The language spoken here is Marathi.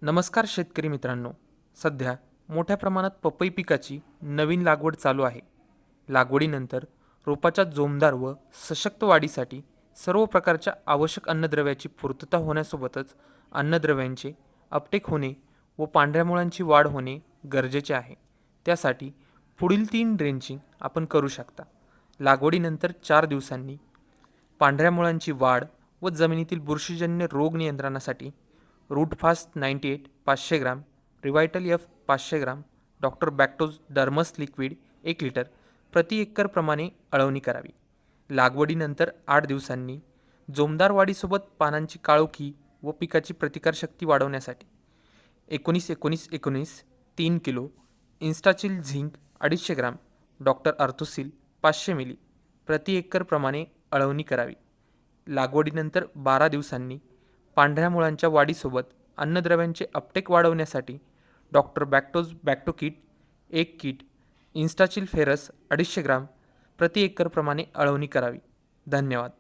नमस्कार शेतकरी मित्रांनो. सध्या मोठ्या प्रमाणात पपई पिकाची नवीन लागवड चालू आहे. लागवडीनंतर रोपाच्या जोमदार व सशक्त वाढीसाठी सर्व प्रकारच्या आवश्यक अन्नद्रव्याची पूर्तता होण्यासोबतच अन्नद्रव्यांचे अपटेक होणे व पांढऱ्या मुळांची वाढ होणे गरजेचे आहे. त्यासाठी पुढील 3 ड्रेंचिंग आपण करू शकता. लागवडीनंतर 4 दिवसांनी पांढऱ्या मुळांची वाढ व जमिनीतील बुरशीजन्य रोग नियंत्रणासाठी रूटफास्ट 98 500 ग्राम, रिवायटल एफ 500 ग्राम, डॉक्टर बॅक्टोज डर्मस लिक्विड 1 लिटर प्रति एकर प्रमाणे अळवणी करावी. लागवडीनंतर 8 दिवसांनी जोमदार वाढीसोबत पानांची काळोखी व पिकाची प्रतिकारशक्ती वाढवण्यासाठी 19-19-19 3 किलो, इन्स्टाचिल झिंक 250 ग्राम, डॉक्टर अर्थोसिल 500 मिली प्रति एकर प्रमाणे अळवणी करावी. लागवडीनंतर 12 दिवसांनी पांढऱ्या मुळांच्या वाढीसोबत अन्नद्रव्यांचे अपटेक वाढवण्यासाठी डॉक्टर बॅक्टोज बॅक्टोकिट 1 किट, इन्स्टाचिल फेरस 250 ग्राम प्रति एकर प्रमाणे अळवणी करावी. धन्यवाद.